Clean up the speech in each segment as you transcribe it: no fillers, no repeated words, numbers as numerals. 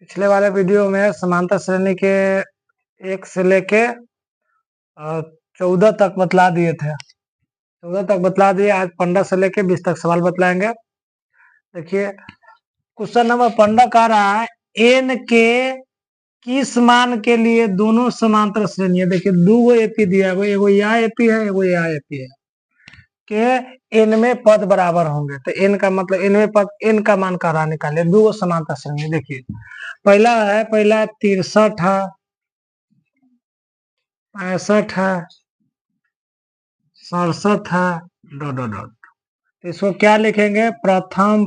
पिछले वाले वीडियो में समांतर श्रेणी के 1 से लेके 14 तक बतला दिए थे। 14 तक बतला दिए। आज 15 से लेके 20 तक सवाल बतलाएंगे। देखिए क्वेश्चन नंबर 15 कह रहा है एन के किस मान के लिए दोनों समांतर श्रेणी है। देखिए दो एपी दिया है, एगो यहाँ एपी है, एगो यहाँ एपी है के एन में पद बराबर होंगे। तो एन का मतलब एन में पद, एन का मान कह रहा निकाले। दो समांतर श्रेणी। देखिए पहला 63 है, 65 है, 67 है, डॉट डॉट डॉट। इसको क्या लिखेंगे? प्रथम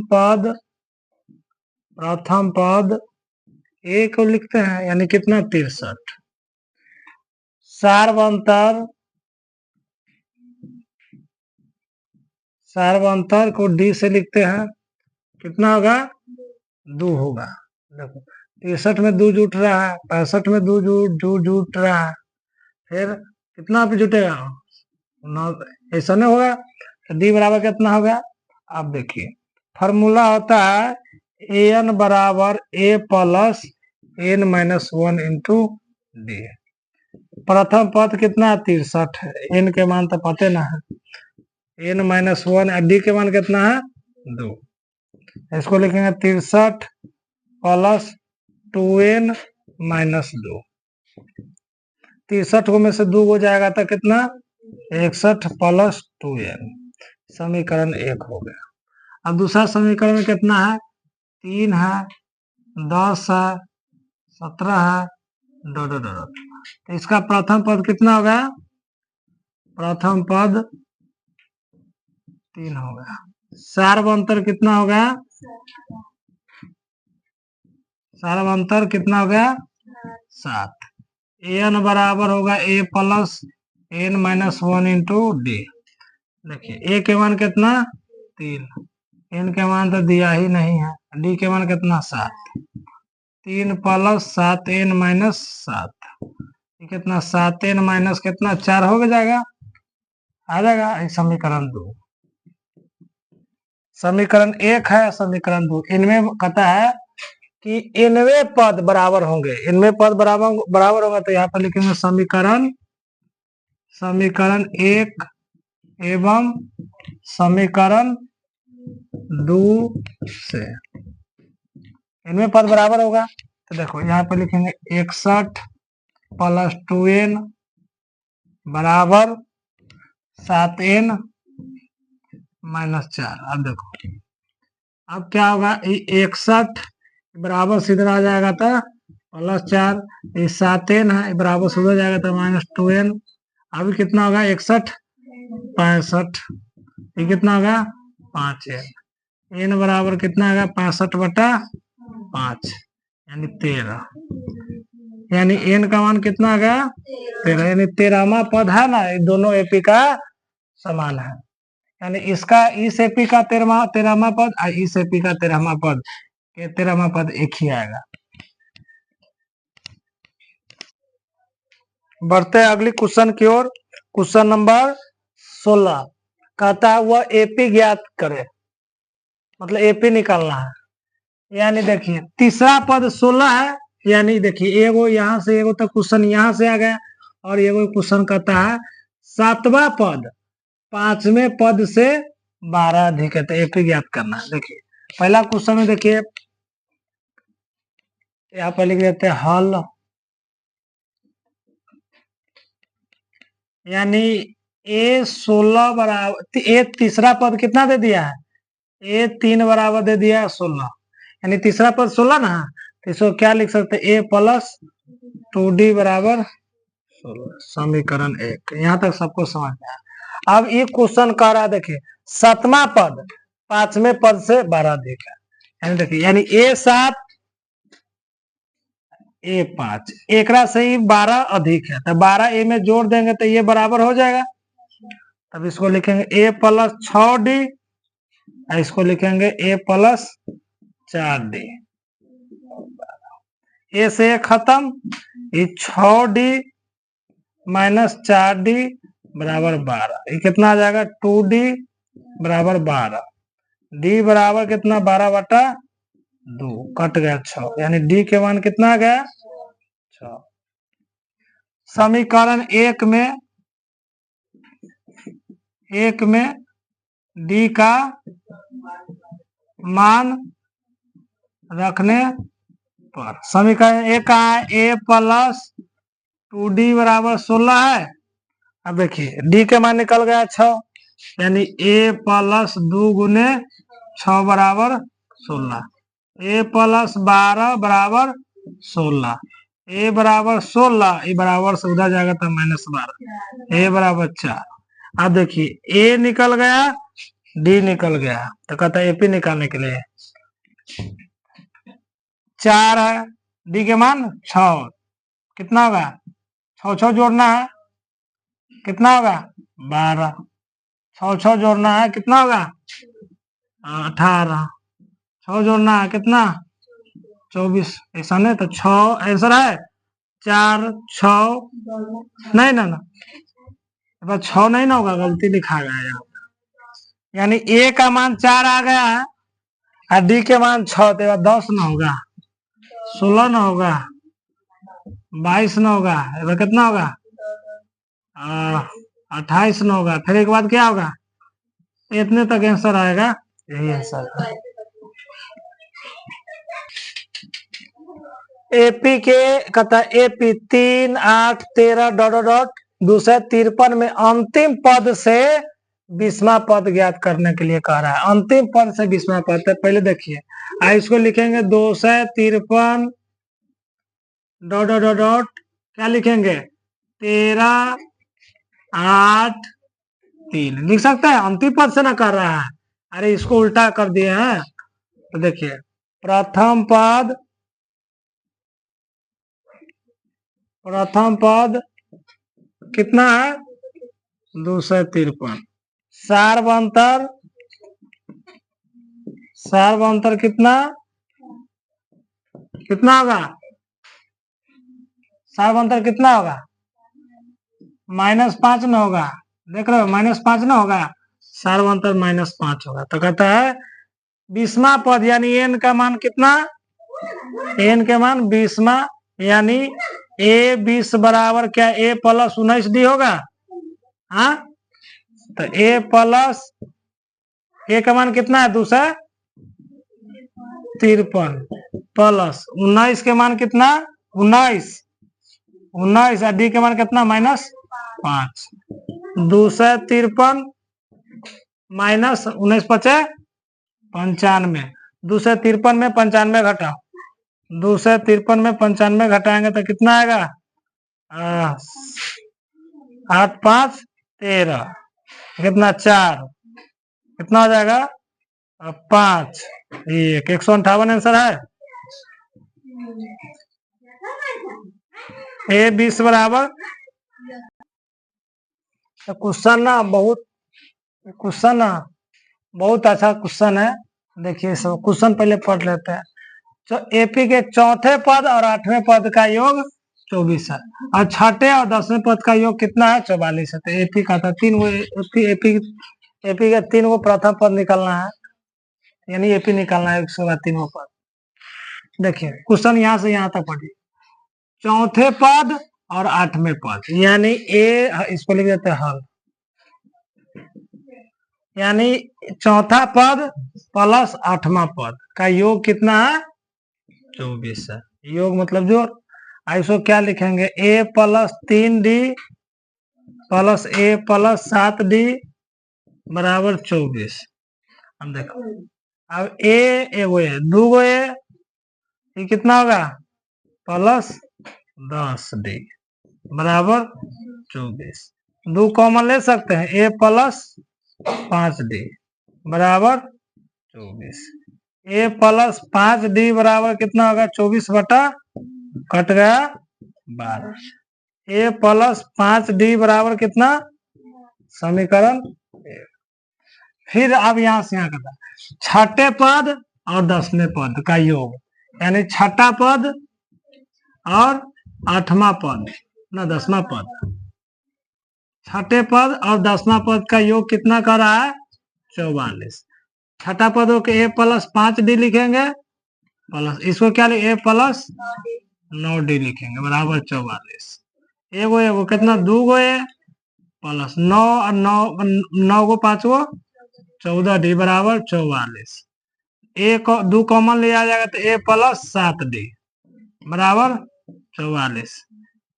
पद ए को लिखते हैं, यानी कितना 63। सार्वंतर को डी से लिखते हैं, कितना होगा? 2 होगा। देखो 63 में 2 जुट रहा है, 65 में 2 जुट रहा है, फिर कितना पे जुटेगा? 9। ऐसा नहीं होगा तो डी बराबर कितना होगा? आप देखिए फॉर्मूला होता है एन बराबर a plus n minus 1 into d. प्रथम पद कितना? 63 है, एन के मान तो पते ना है, एन माइनस 1, डी के मान कितना है? 2। इसको लिखेंगे 63 प्लस 2n माइनस 2। 63 में से 2 हो जाएगा तो कितना? 61 प्लस 2n। समीकरण 1 हो गया। अब दूसरा समीकरण में कितना है? 3 है, 10 है, 17 है, डॉट डॉट डॉट। तो इसका प्रथम पद कितना हो गया? प्रथम पद 3 हो गया। सार्वंतर कितना हो गया? सार्वंतर कितना हो गया? 7। एन बराबर होगा a plus n minus 1 into d. देखिए ए के मान कितना? 3, एन के मान तो दिया ही नहीं है, डी के मान कितना? 7। 3 प्लस 7 एन माइनस 7, कितना? 7 एन माइनस कितना? 4 हो जाएगा, आ जाएगा। समीकरण 2। समीकरण 1 है, समीकरण 2। इनमें कहता है कि इनवे पद बराबर होंगे। इनमें पद बराबर होगा तो यहाँ पर लिखेंगे समीकरण 1 एवं समीकरण 2 से इनमें पद बराबर होगा। तो देखो यहाँ पर लिखेंगे 61 प्लस 2n बराबर 7n माइनस 4। अब देखो अब क्या होगा? 61 बराबर सीधा आ जाएगा तो प्लस 4, 7n है बराबर सीधा हो जाएगा तो माइनस 2n। अभी कितना होगा? 61 65, ये कितना होगा? 5n। n बराबर कितना होगा? 65/5 यानी 13। यानी n का मान कितना आ गया? 13। यानी 13वां पद है ना, दोनों एपी का समान है। यानी इसका इस एपी का 13वां पद और इस एपी का 13वां पद, 13वां पद एक ही आएगा। बढ़ते हैं अगली क्वेश्चन की ओर। क्वेश्चन नंबर 16 कहता है वह एपी ज्ञात करे, मतलब एपी निकालना है। यानी देखिए तीसरा पद 16 है, यानी देखिए एगो यहाँ से एगो तो क्वेश्चन यहाँ से आ गया, और एगो क्वेश्चन कहता है 7वां पद 5वें पद से 12 अधिक है, तो एपी ज्ञात करना है। देखिए पहला क्वेश्चन में देखिए यहाँ पर लिख देते हैं हल, यानी ए 16 बराबर ए तीसरा पद कितना दे दिया है? ए 3 बराबर दे दिया है 16, यानी तीसरा पद 16 ना, तो इसको क्या लिख सकते हैं? ए प्लस 2d बराबर 16। समीकरण 1। यहाँ तक सबको समझ में आया। अब ये क्वेश्चन कह रहा है देखिए 7वां पद 5वें पद से 12 अधिक है, यानी देखिए यानी A7 A5 एकरा से ही 12 अधिक है, तो 12 ए में जोड़ देंगे तो ये बराबर हो जाएगा। तब इसको लिखेंगे ए प्लस 6d, इसको लिखेंगे ए प्लस 4d। ए से खत्म, ये 6d माइनस 4d बराबर 12, ये कितना आ जाएगा? 2d बराबर 12, d बराबर कितना? 12/12। 2 कट गया 6, यानी डी के मान कितना आ गया 6। समीकरण एक में डी का मान रखने पर, समीकरण एक का है a प्लस 2d बराबर 16 है। अब देखिए डी के मान निकल गया 6, यानी a प्लस 2 गुने 6 बराबर 16, a प्लस 12 बराबर 16, a बराबर 16, ये बराबर से उधर जाएगा तो -12, a बराबर 4। अब देखिए a निकल गया, d निकल गया, तो कहता है एपी निकालने के लिए 4 है, डी के मान 6, कितना होगा 6 6 जोड़ना है, कितना होगा 12, 6 6 जोड़ना है, कितना होगा 18, 6 जोड़ना है कितना 24, ऐसा नहीं तो 6 आंसर है 4 6 नहीं ना 6 नहीं ना होगा, गलती लिखा गया है यहाँ, यानी ए का मान 4 आ गया है और डी के मान 6, तो 10 ना होगा, 16 ना होगा, 22 ना होगा, कितना होगा 28 ना होगा, फिर एक बाद क्या होगा, इतने तक आंसर आएगा, यही आंसर है। एपी के कहता है एपी 3 8 13 डॉट डॉट 253 में अंतिम पद से 20वां पद ज्ञात करने के लिए कह रहा है। अंतिम पद से 20वां पद है, पहले देखिए इसको लिखेंगे 253 डॉट डॉट डॉट क्या लिखेंगे 13 8 3 लिख सकते हैं, अंतिम पद से ना कर रहा है, अरे इसको उल्टा कर दिए हैं। तो देखिए प्रथम पद कितना है 253, सार्वंतर कितना होगा, सार्वंतर कितना होगा -5 ना होगा, देख रहे हो -5 ना होगा, सार्वंतर -5 होगा। तो कहता है 20वां पद यानी एन का मान कितना, एन के मान 20वां, यानी a 20 बराबर क्या a प्लस 19d होगा, हाँ तो a प्लस a का मान कितना है 253 प्लस 19 के मान कितना 19 और d के मान कितना -5, 253 माइनस 19 पचे 95, 253 में 95 घटाओ, 253 में 95 घटाएंगे तो कितना आएगा 8 5 13, कितना 4, कितना हो जाएगा 5 1, 158 आंसर है। ए 20 बराबर, तो क्वेश्चन ना बहुत अच्छा क्वेश्चन है। देखिए सब क्वेश्चन पहले पढ़ लेते हैं। तो एपी के चौथे पद और 8वें पद का योग 24 है और छठे और 10वें पद का योग कितना है 44 है। तो एपी का था 3 वो एपी का 3 वो प्रथम पद निकलना है, यानी एपी निकालना है, उसके बाद 3वां पद। देखिए क्वेश्चन यहाँ से यहाँ तक पढ़िए, चौथे पद और 8वें पद यानी ए, इसको लिख देते हैं हल, यानी चौथा पद प्लस 8वां पद का योग कितना है 24 है। योग मतलब जो इसको क्या लिखेंगे a plus 3d plus a plus 7d बराबर 24। अब देखो अब a एगो है, दूगो a, ये कितना होगा प्लस 10d बराबर 24। 2 कॉमन ले सकते हैं, a प्लस 5d बराबर 24, a प्लस 5d बराबर कितना होगा 24 बटा कट गया 12, a प्लस 5d बराबर कितना समीकरण। फिर अब यहाँ से यहाँ करता छठे पद और 10वें पद का योग, यानी छठा पद और 8वां पद ना 10वां पद, छठे पद और 10वां पद का योग कितना कर रहा है 44। छठा पद को a प्लस 5d लिखेंगे प्लस इसको क्या ए प्लस 9d लिखेंगे बराबर 44। एगो एगो कितना 2 गो ए प्लस 9 और 9 गो 5 गो 14d बराबर 44। एक 2 कॉमन ले आ जाएगा तो ए प्लस 7d बराबर 44।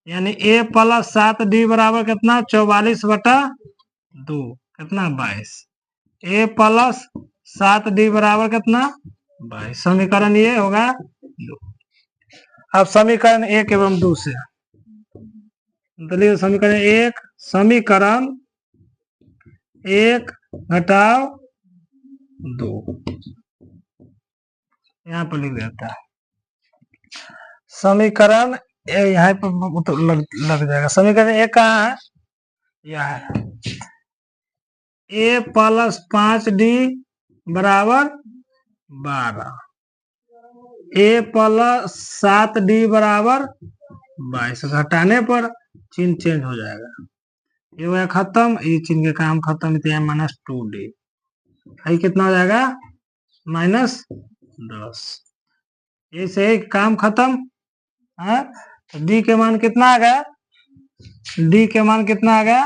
यानी ए प्लस 7d बराबर कितना 44/2 कितना 22। ए प्लस 7d बराबर कितना 22। समीकरण ये होगा 2। अब समीकरण 1 एवं 2 से समीकरण 1 समीकरण 1 घटाव 2 यहाँ पर लिख देता है। समीकरण यहाँ पर लग जाएगा। समीकरण 1 कहाँ है? यह है ए प्लस 5d बराबर 12 ए प्लस 7d बराबर 22। घटाने पर चिन्ह चेंज हो जाएगा। ये हुआ खत्म, ये चिन्ह के काम खत्म। -2d भाई कितना हो जाएगा -10। ये से काम खत्म है। तो डी के मान कितना आ गया? डी के मान कितना आ गया?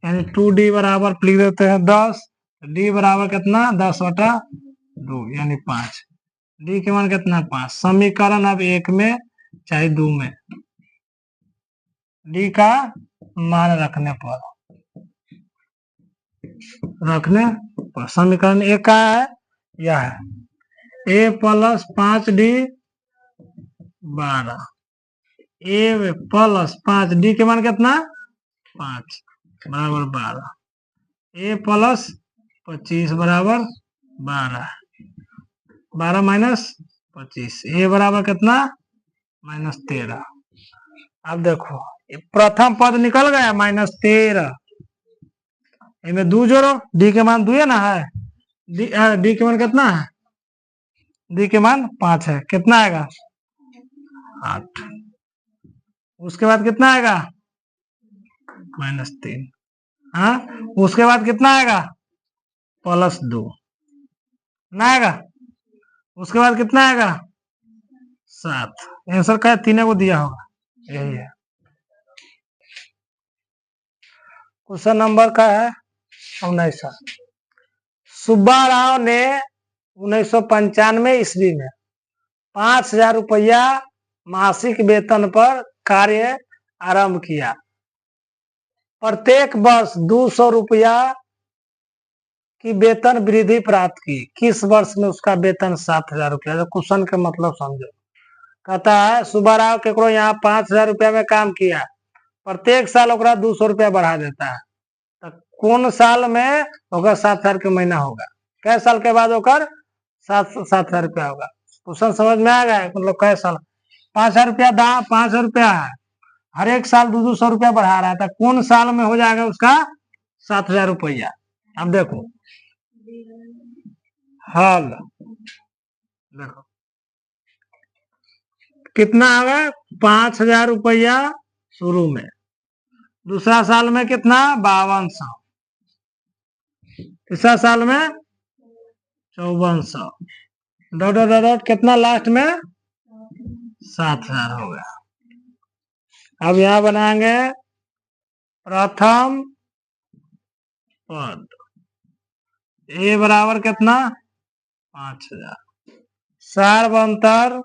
यानी 2d बराबर लिख देते हैं 10। डी बराबर कितना 10/2 यानी 5। डी के मान कितना 5। समीकरण अब 1 में चाहे 2 में डी का मान रखने पर समीकरण 1 का है यह है ए प्लस 5d 12 ए प्लस 5d के मान कितना 5 बराबर 12 ए प्लस 25 बराबर 12 माइनस 25 ए बराबर कितना -13। अब देखो प्रथम पद निकल गया -13। इनमें 2 जोड़ो। डी के मान 2 है ना है। डी के मान कितना है? डी के मान 5 है। कितना आएगा 8। उसके बाद कितना आएगा -3। हाँ उसके बाद कितना आएगा +2 ना आएगा। उसके बाद कितना आएगा 7। आंसर क्या 3 को दिया होगा यही है। क्वेश्चन नंबर का है 19। सुब्बा राव ने 1995 ईस्वी में 5000 रुपया मासिक वेतन पर कार्य आरंभ किया। प्रत्येक वर्ष 200 रुपया की वेतन वृद्धि प्राप्त की। किस वर्ष में उसका वेतन 7000 रुपया? तो क्वेश्चन के मतलब समझो। कहता है सुब्बा राव केकरो यहाँ 5000 रुपया में काम किया, प्रत्येक साल ओकरा 200 रुपया बढ़ा देता है। तो कौन साल में ओकर 7000 के महीना होगा? कै साल के बाद ओकर 7000 रुपया होगा? क्वेश्चन समझ में आ गया? मतलब कै साल 5000 रुपया 5000 रुपया है, हर एक साल 200 रुपया बढ़ा रहा है। तो कौन साल में हो जाएगा उसका 7000 रुपया? अब देखो हल देखो कितना होगा 5000 रुपया शुरू में, दूसरा साल में कितना 5200, तीसरा साल में 5400, डॉट कितना लास्ट में 7000 होगा। अब यहां बनाएंगे प्रथम पद ए बराबर कितना 5000, सार्वंतर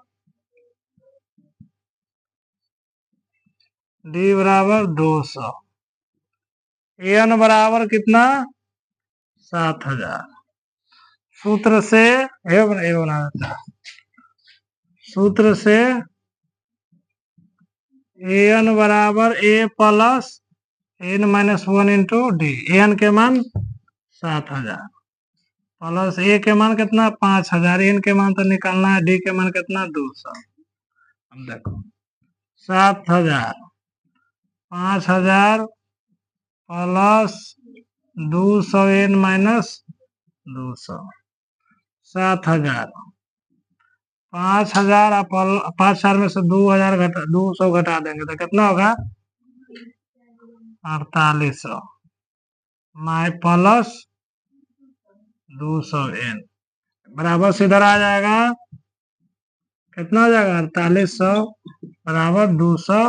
डी बराबर 200, एन बराबर कितना 7000। सूत्र से बना देता है। सूत्र से एन बराबर a plus n - 1 into d. N के मान 7000 प्लस ए के मान कितना 5000। एन के मान तो निकालना है। डी के मान कितना 200। अब देखो 7000 5000 प्लस 200 n - 200 7000। 5000 5000 में से 200 घटा देंगे तो कितना होगा 4800 प्लस 200 n बराबर से इधर आ जाएगा कितना हो जाएगा 4800 बराबर 200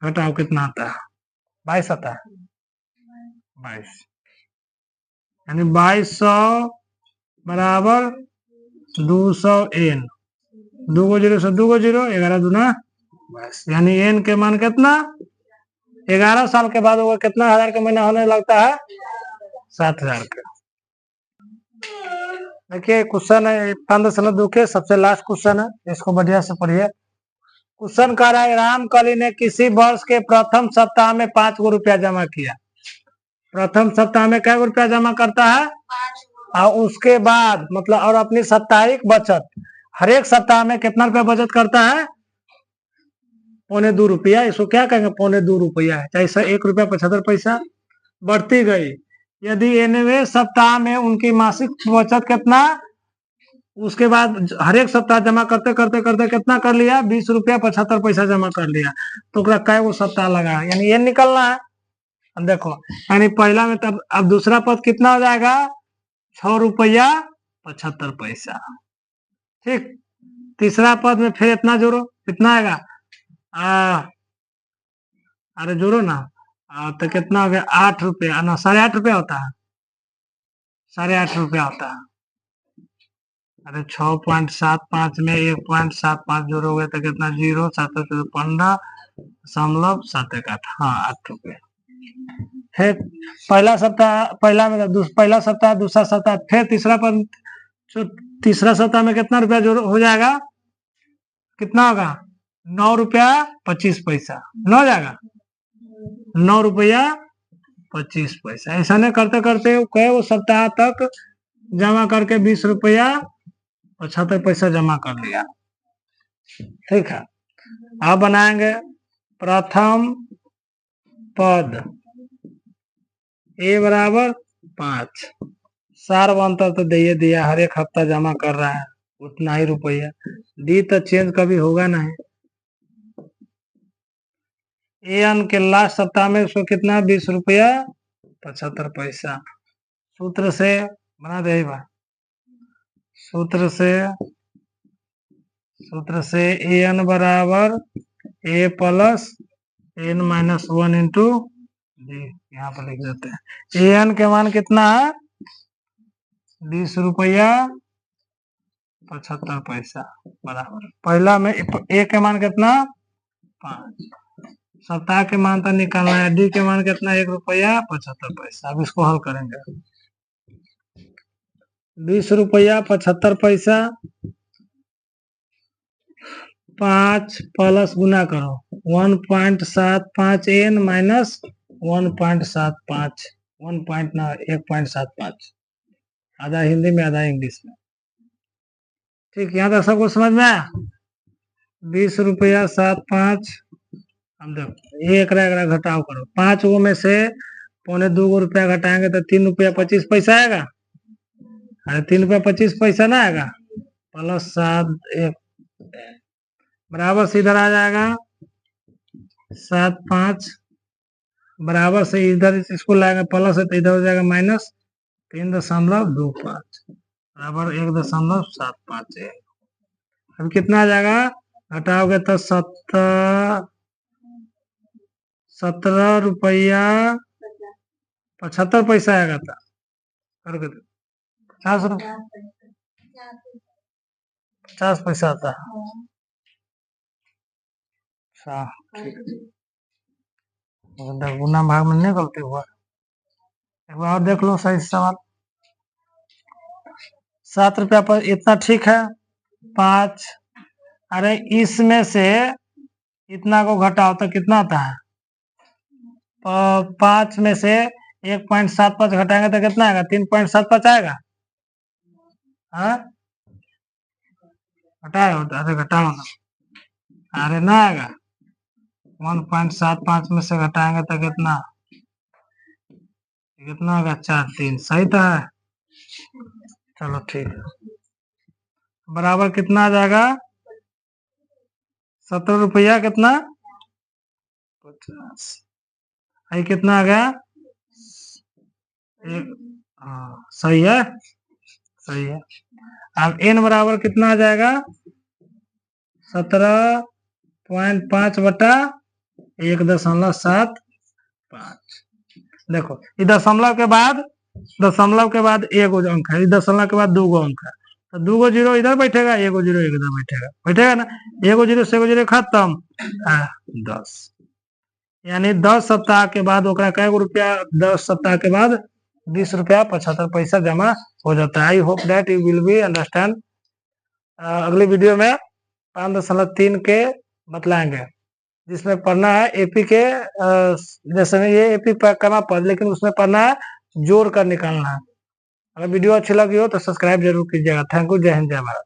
घटाओ कितना आता है 22 आता है 22 यानी 2200 बराबर 200 एन 2 को 0 से 2 को 0 11 दूना 22 यानी एन के मान कितना 11 साल के बाद वो कितना हजार का महीना होने लगता है 7000 का। देखिए क्वेश्चन है 5.2 के सबसे लास्ट क्वेश्चन है, इसको बढ़िया से पढ़िए। क्वेश्चन कह रहा है रामकली ने किसी वर्ष के प्रथम सप्ताह में 5 गो रुपया जमा किया। प्रथम सप्ताह में क्या रुपया जमा करता है और उसके बाद मतलब और अपनी साप्ताहिक बचत हर एक सप्ताह में कितना रुपया बचत करता है 2.25 रुपया। इसको क्या कहेंगे 2.25 रुपया है, चाहे 1 रुपया 75 पैसा बढ़ती गई। यदि 90 सप्ताह में उनकी मासिक बचत कितना उसके बाद हर एक सप्ताह जमा करते करते करते कितना कर लिया 20 रुपया 75 पैसा जमा कर लिया तो कै वो सप्ताह लगा यानी ये निकलना है। अब देखो यानी पहला में तब अब दूसरा पद कितना हो जाएगा 6 रुपया 75 पैसा। ठीक, तीसरा पद में फिर इतना जोड़ो कितना आएगा अरे जोड़ो ना तो कितना हो गया 8 रुपया ना 8.5 रुपया होता है 8.5 रुपया होता है। अरे 6.75 में 1.75 जोड़ोगे तो कितना 0 7 15.78 हाँ 8 रुपये। फिर पहला सप्ताह पहला में पहला सप्ताह दूसरा सप्ताह फिर तीसरा पद तीसरा सप्ताह में कितना रुपया जोड़ हो जाएगा कितना होगा 9 रुपया 25 पैसा 9 हो जाएगा 9 रुपया 25 पैसा। ऐसा नहीं करते करते कई वो सप्ताह तक जमा करके 20 रुपया 75 पैसा जमा कर लिया। ठीक है, अब बनाएंगे प्रथम पद ए बराबर 5 सार बनता तो दे दिया हर एक हफ्ता जमा कर रहा है उतना ही रुपया डी तो चेंज कभी होगा नहीं। एन के लास्ट सप्ताह में उसको कितना 20 रुपया 75 पैसा। सूत्र से बना दे सूत्र से एन बराबर a plus n minus 1 into d यहाँ पर लिख देते हैं। एन के मान कितना है 20 रुपया 75 पैसा बराबर पहला में ए के मान कितना 5 सप्ताह के मान तो निकालना है डी के मान कितना 1 रुपया 75 पैसा। अब इसको हल करेंगे 20 रुपया 75 पैसा 5 प्लस गुना करो 1.75 एन माइनस 1.75 1.75 आधा हिंदी में आधा इंग्लिश में। ठीक, यहाँ तक सबको समझ में आया 20 रुपया 75 हम देखो एक घटाव करो 5 गो में से 2.25 रुपया घटाएंगे तो 3 रुपया 25 पैसा आएगा। अरे 3 रुपया 25 पैसा ना आएगा प्लस 7 1 बराबर से इधर आ जाएगा 7 5 बराबर से इधर इसको लाएगा प्लस है तो इधर हो जाएगा माइनस 3.25 बराबर 1.75 है। अब कितना आ जाएगा घटाओगे तो 17 रुपया 75 पैसा आएगा था 50 रुपया 50 पैसा आता है। अच्छा ठीक गुना भाग में नहीं गलती हुआ एक बार और देख लो सही सवाल 7 रुपया पर इतना ठीक है 5 अरे इसमें से इतना को घटाओ तो कितना आता है 5 में से 1.75 घटाएंगे तो कितना आएगा 3.75 आएगा। हाँ घटाओ अरे घटाओ ना अरे ना आएगा 1.75 में से घटाएंगे तो कितना होगा 4 3 सही तो है। चलो ठीक है बराबर कितना आ जाएगा 17 रुपया कितना 50 आई कितना आ गया हाँ सही है। अब एन बराबर कितना आ जाएगा 17.5 बटा 1.75। देखो ये दशमलव के बाद एगो अंक है, दशमलव के बाद 2 गो अंक है, तो 2 गो जीरो इधर बैठेगा, एगो जीरो इधर बैठेगा ना, एगो जीरो से एगो जीरो खत्म 10। यानी 10 सप्ताह के बाद ओकरा कै गो रुपया, 10 सप्ताह के बाद 20 रुपया 75 पैसा जमा हो जाता है। I hope that you will be understand. अगली वीडियो में 5.3 के बतलाएंगे, जिसमें पढ़ना है एपी के, जैसे में ये एपी करना पद, लेकिन उसमें पढ़ना है जोड़ कर निकालना है। अगर वीडियो अच्छी लगी हो तो सब्सक्राइब जरूर कीजिएगा। Thank you. जय हिंद जय भारत।